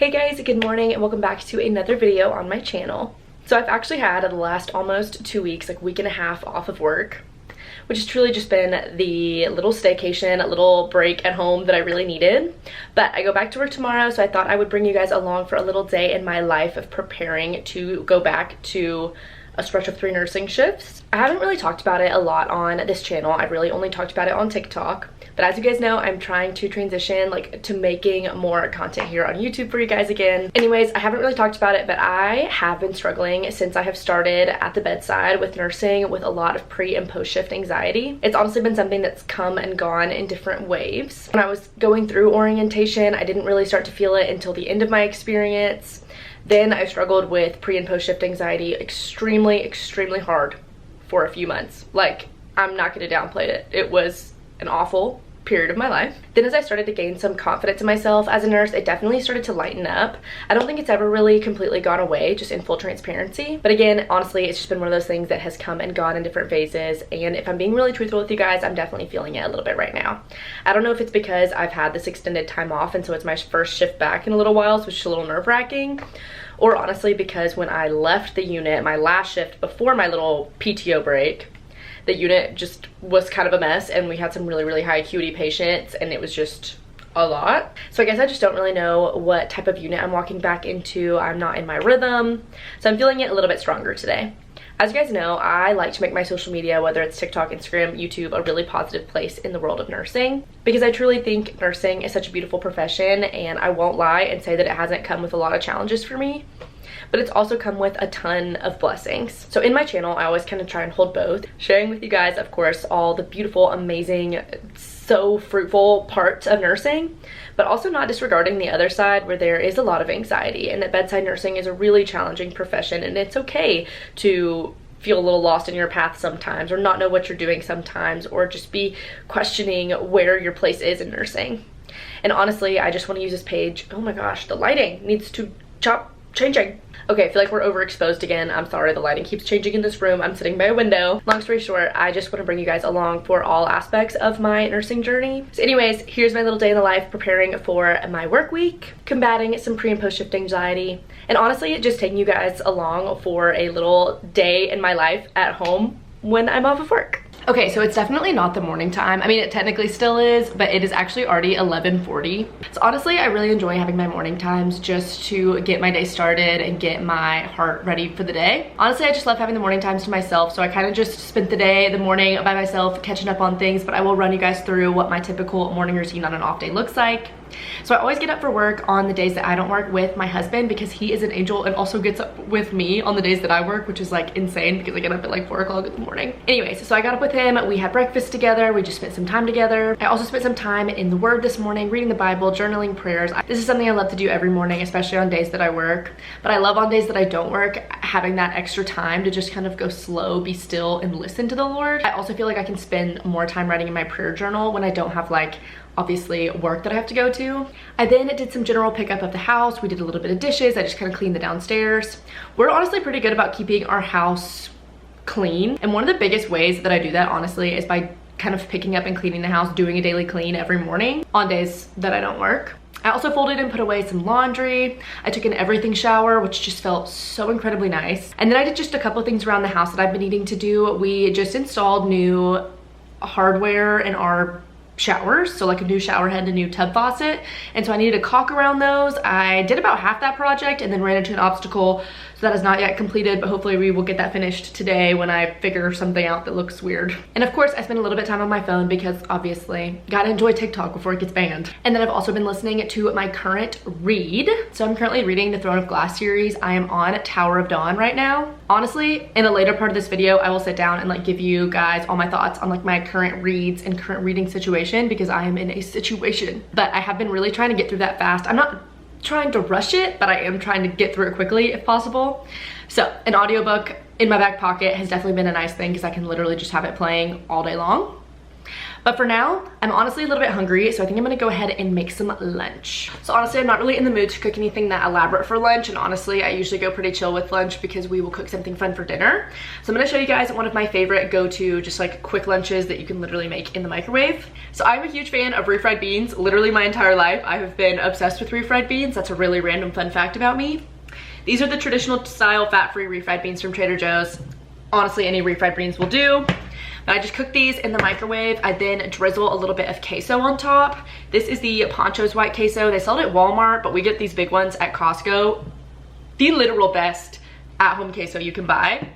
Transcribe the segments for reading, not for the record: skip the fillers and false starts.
Hey guys, good morning and welcome back to another video on my channel. So I've actually had the last almost 2 weeks, like week and a half off of work, which has truly just been the little staycation, a little break at home that I really needed. But I go back to work tomorrow, so I thought I would bring you guys along for a little day in my life of preparing to go back to a stretch of 3 nursing shifts. I haven't really talked about it a lot on this channel. I've really only talked about it on TikTok. But as you guys know, I'm trying to transition to making more content here on YouTube for you guys again. Anyways, I haven't really talked about it, but I have been struggling since I have started at the bedside with nursing with a lot of pre and post shift anxiety. It's honestly been something that's come and gone in different waves. When I was going through orientation, I didn't really start to feel it until the end of my experience. Then I struggled with pre and post shift anxiety extremely hard for a few months. Like, I'm not gonna downplay it. It was an awful period of my life. Then as I started to gain some confidence in myself as a nurse, it definitely started to lighten up. I don't think it's ever really completely gone away, just in full transparency. But again, honestly, it's just been one of those things that has come and gone in different phases. And if I'm being really truthful with you guys, I'm definitely feeling it a little bit right now. I don't know if it's because I've had this extended time off and so it's my first shift back in a little while, so it's just a little nerve-wracking. Or honestly, because when I left the unit, my last shift before my little PTO break, the unit just was kind of a mess and we had some really high acuity patients and it was just a lot. So I guess I just don't really know what type of unit I'm walking back into. I'm not in my rhythm. So I'm feeling it a little bit stronger today. As you guys know, I like to make my social media, whether it's TikTok, Instagram, YouTube, a really positive place in the world of nursing because I truly think nursing is such a beautiful profession, and I won't lie and say that it hasn't come with a lot of challenges for me, but it's also come with a ton of blessings. So in my channel, I always kind of try and hold both, sharing with you guys, of course, all the beautiful, amazing, so fruitful parts of nursing, but also not disregarding the other side where there is a lot of anxiety and that bedside nursing is a really challenging profession, and it's okay to feel a little lost in your path sometimes, or not know what you're doing sometimes, or just be questioning where your place is in nursing. And honestly, I just want to use this page. Oh my gosh, the lighting needs to changing. Okay, I feel like we're overexposed again. I'm sorry, the lighting keeps changing in this room. I'm sitting by a window. Long story short, I just want to bring you guys along for all aspects of my nursing journey. So anyways, here's my little day in the life preparing for my work week, combating some pre and post shift anxiety, and honestly, just taking you guys along for a little day in my life at home when I'm off of work. Okay, so it's definitely not the morning time. I mean, it technically still is, but it is actually already 11:40. So honestly, I really enjoy having my morning times just to get my day started and get my heart ready for the day. Honestly, I just love having the morning times to myself, so I kind of just spent the morning by myself catching up on things, but I will run you guys through what my typical morning routine on an off day looks like. So I always get up for work on the days that I don't work with my husband because he is an angel and also gets up with me on the days that I work, which is like insane because I get up at like 4 o'clock in the morning. Anyways, so I got up with him, we had breakfast together, we just spent some time together. I also spent some time in the Word this morning, reading the Bible, journaling prayers. This is something I love to do every morning, especially on days that I work, but I love on days that I don't work, having that extra time to just kind of go slow, be still, and listen to the Lord. I also feel like I can spend more time writing in my prayer journal when I don't have like obviously work that I have to go to. I then did some general pickup of the house. We did a little bit of dishes. I just kind of cleaned the downstairs. We're honestly pretty good about keeping our house clean. And one of the biggest ways that I do that honestly is by kind of picking up and cleaning the house, doing a daily clean every morning on days that I don't work. I also folded and put away some laundry. I took an everything shower, which just felt so incredibly nice. And then I did just a couple things around the house that I've been needing to do. We just installed new hardware in our showers, so like a new shower head and a new tub faucet, and so I needed a caulk around those. I did about half that project and then ran into an obstacle, so that is not yet completed, but hopefully we will get that finished today when I figure something out that looks weird. And of course I spent a little bit of time on my phone because obviously gotta enjoy TikTok before it gets banned. And then I've also been listening to my current read. So I'm currently reading the Throne of Glass series. I am on Tower of Dawn right now. Honestly, in a later part of this video, I will sit down and like give you guys all my thoughts on like my current reads and current reading situation because I am in a situation. But I have been really trying to get through that fast. I'm not trying to rush it, but I am trying to get through it quickly if possible. So an audiobook in my back pocket has definitely been a nice thing because I can literally just have it playing all day long. But for now, I'm honestly a little bit hungry, so I think I'm gonna go ahead and make some lunch. So honestly, I'm not really in the mood to cook anything that elaborate for lunch, and honestly, I usually go pretty chill with lunch because we will cook something fun for dinner. So I'm gonna show you guys one of my favorite go-to just like quick lunches that you can literally make in the microwave. So I'm a huge fan of refried beans. Literally my entire life, I have been obsessed with refried beans. That's a really random fun fact about me. These are the traditional style fat-free refried beans from Trader Joe's. Honestly, any refried beans will do. But I just cook these in the microwave. I then drizzle a little bit of queso on top. This is the Pancho's white queso. They sell it at Walmart, but we get these big ones at Costco. The literal best at-home queso you can buy.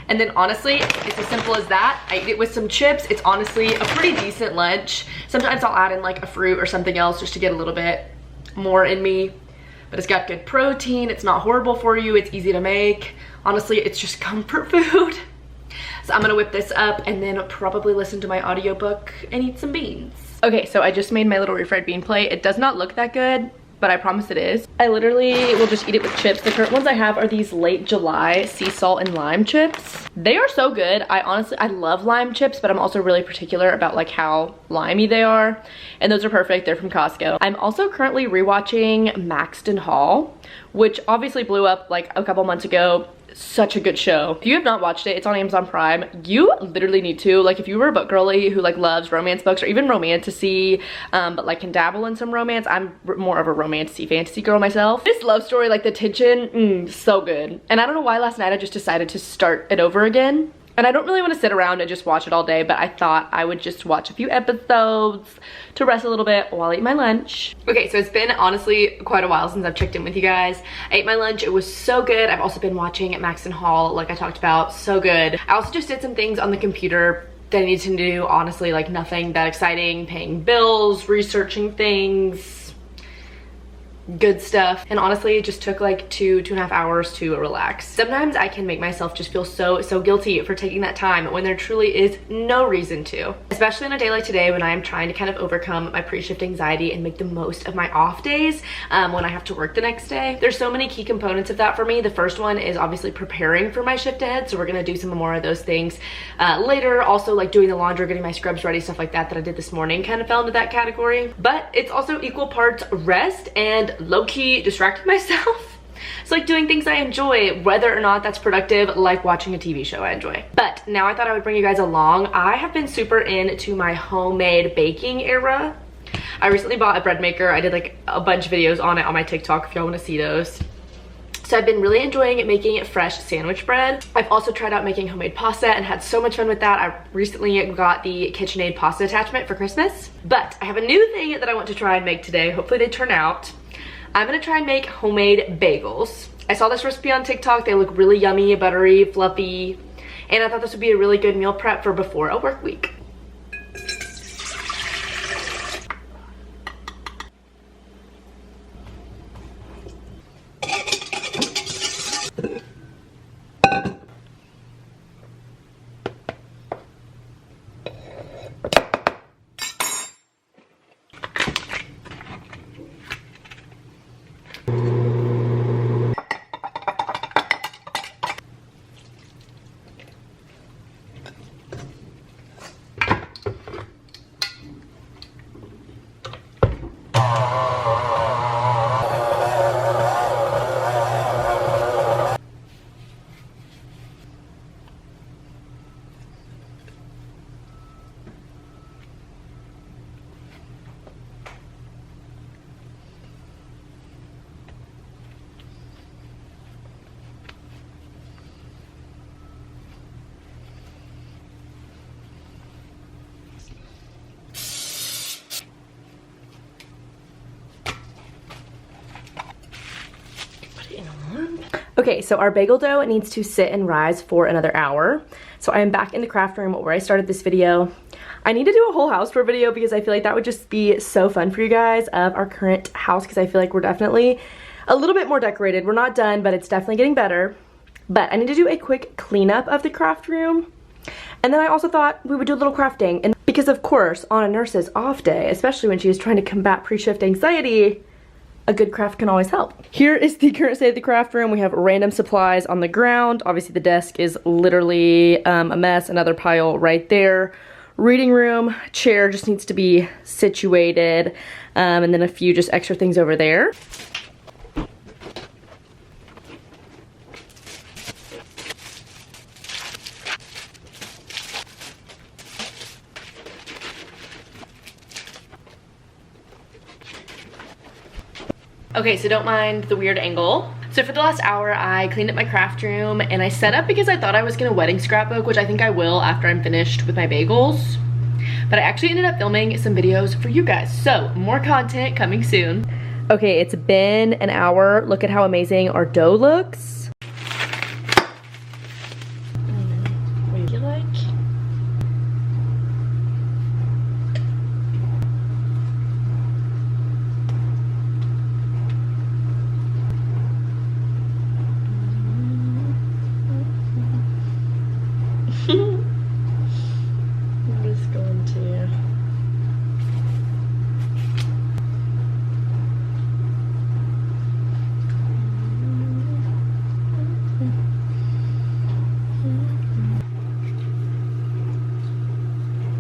And then honestly, it's as simple as that. I eat it with some chips. It's honestly a pretty decent lunch. Sometimes I'll add in like a fruit or something else just to get a little bit more in me. But it's got good protein. It's not horrible for you. It's easy to make. Honestly, it's just comfort food. So I'm gonna whip this up and then probably listen to my audiobook and eat some beans. Okay, so I just made my little refried bean plate. It does not look that good, but I promise it is. I literally will just eat it with chips. The current ones I have are these late July sea salt and lime chips. They are so good. I love lime chips, but I'm also really particular about like how limey they are. And those are perfect, they're from Costco. I'm also currently rewatching Maxton Hall, which obviously blew up like a couple months ago. Such a good show. If you have not watched it, it's on Amazon Prime. You literally need to. Like if you were a book girly who like loves romance books or even romantasy, but like can dabble in some romance. I'm more of a romantasy fantasy girl myself. This love story, like the tension, so good. And I don't know why last night I just decided to start it over again. And I don't really want to sit around and just watch it all day, but I thought I would just watch a few episodes to rest a little bit while I eat my lunch. Okay, so it's been honestly quite a while since I've checked in with you guys. I ate my lunch, it was so good. I've also been watching Maxton Hall, like I talked about, so good. I also just did some things on the computer that I needed to do, honestly, like nothing that exciting, paying bills, researching things, good stuff. And honestly, it just took like 2.5 hours to relax. Sometimes I can make myself just feel so guilty for taking that time when there truly is no reason to, especially on a day like today when I am trying to kind of overcome my pre-shift anxiety and make the most of my off days when I have to work the next day. There's so many key components of that for me. The first one is obviously preparing for my shift ahead, so we're gonna do some more of those things later. Also like doing the laundry, getting my scrubs ready, stuff like that I did this morning kind of fell into that category. But it's also equal parts rest and low-key distracting myself. It's like doing things I enjoy, whether or not that's productive, like watching a TV show I enjoy. But now I thought I would bring you guys along. I have been super into my homemade baking era. I recently bought a bread maker. I did like a bunch of videos on it on my TikTok if y'all want to see those. So I've been really enjoying making fresh sandwich bread. I've also tried out making homemade pasta and had so much fun with that. I recently got the KitchenAid pasta attachment for Christmas. But I have a new thing that I want to try and make today. Hopefully they turn out. I'm gonna try and make homemade bagels. I saw this recipe on TikTok. They look really yummy, buttery, fluffy, and I thought this would be a really good meal prep for before a work week. Okay, so our bagel dough needs to sit and rise for another hour. So I am back in the craft room where I started this video. I need to do a whole house tour video because I feel like that would just be so fun for you guys of our current house, because I feel like we're definitely a little bit more decorated. We're not done, but it's definitely getting better. But I need to do a quick cleanup of the craft room. And then I also thought we would do a little crafting. And because of course, on a nurse's off day, especially when she is trying to combat pre-shift anxiety, a good craft can always help. Here is the current state of the craft room. We have random supplies on the ground. Obviously the desk is literally a mess, another pile right there. reading room. Chair just needs to be situated, and then a few just extra things over there. Okay, so don't mind the weird angle. So for the last hour, I cleaned up my craft room and I set up because I thought I was gonna wedding scrapbook, which I think I will after I'm finished with my bagels. But I actually ended up filming some videos for you guys. So more content coming soon. Okay, it's been an hour. Look at how amazing our dough looks. What do you like? I'm just going to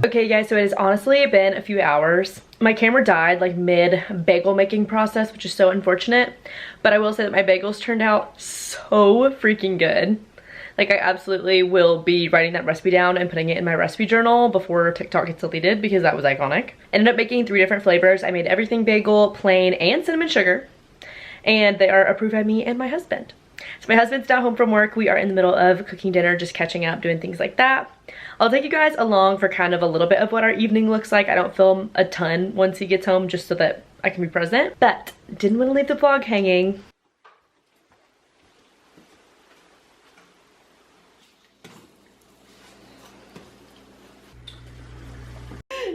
Okay guys, so it has honestly been a few hours. My camera died like mid bagel making process, which is so unfortunate, but I will say that my bagels turned out so freaking good. Like, I absolutely will be writing that recipe down and putting it in my recipe journal before TikTok gets deleted because that was iconic. Ended up making 3 different flavors. I made everything bagel, plain, and cinnamon sugar. And they are approved by me and my husband. So my husband's now home from work. We are in the middle of cooking dinner, just catching up, doing things like that. I'll take you guys along for kind of a little bit of what our evening looks like. I don't film a ton once he gets home just so that I can be present. But didn't want to leave the vlog hanging.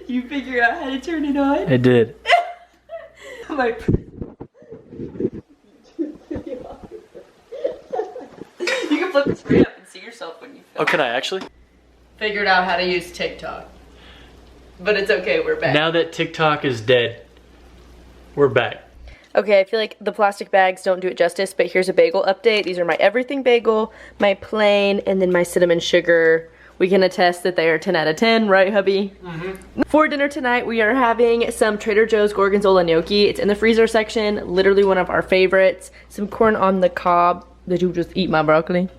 You figure out how to turn it on? I did. My You can flip the screen up and see yourself when you film. Oh, can I actually? Figured out how to use TikTok. But it's okay, we're back. Now that TikTok is dead, we're back. Okay, I feel like the plastic bags don't do it justice, but here's a bagel update. These are my everything bagel, my plain, and then my cinnamon sugar. We can attest that they are 10 out of 10, right, hubby? Mm-hmm. For dinner tonight, we are having some Trader Joe's Gorgonzola gnocchi. It's in the freezer section, literally one of our favorites. Some corn on the cob. Did you just eat my broccoli?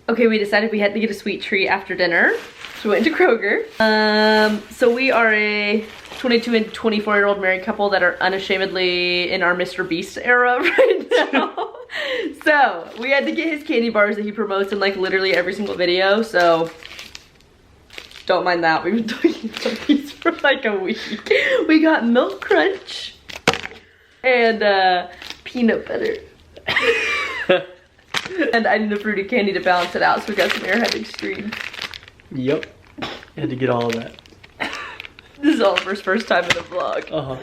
Okay, we decided we had to get a sweet treat after dinner. So we went to Kroger. So we are a 22 and 24-year-old married couple that are unashamedly in our Mr. Beast era right now. So we had to get his candy bars that he promotes in like literally every single video. So don't mind that. We've been talking about these for like a week. We got Milk Crunch and peanut butter. And I need a fruity candy to balance it out, so we got some Airhead Extreme. Yep. Had to get all of that. This is Oliver's first time in the vlog. Uh-huh.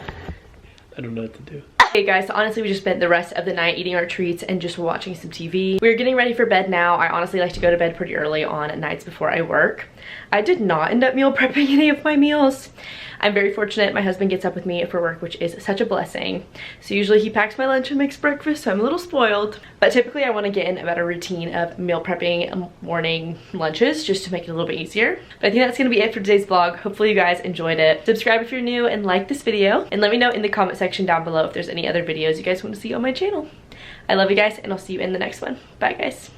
I don't know what to do. Hey guys, so honestly we just spent the rest of the night eating our treats and just watching some TV. We're getting ready for bed now. I honestly like to go to bed pretty early on nights before I work. I did not end up meal prepping any of my meals. I'm very fortunate. My husband gets up with me for work, which is such a blessing. So usually he packs my lunch and makes breakfast, so I'm a little spoiled. But typically I want to get in a better routine of meal prepping morning lunches just to make it a little bit easier. But I think that's going to be it for today's vlog. Hopefully you guys enjoyed it. Subscribe if you're new and like this video. And let me know in the comment section down below if there's any other videos you guys want to see on my channel. I love you guys and I'll see you in the next one. Bye guys.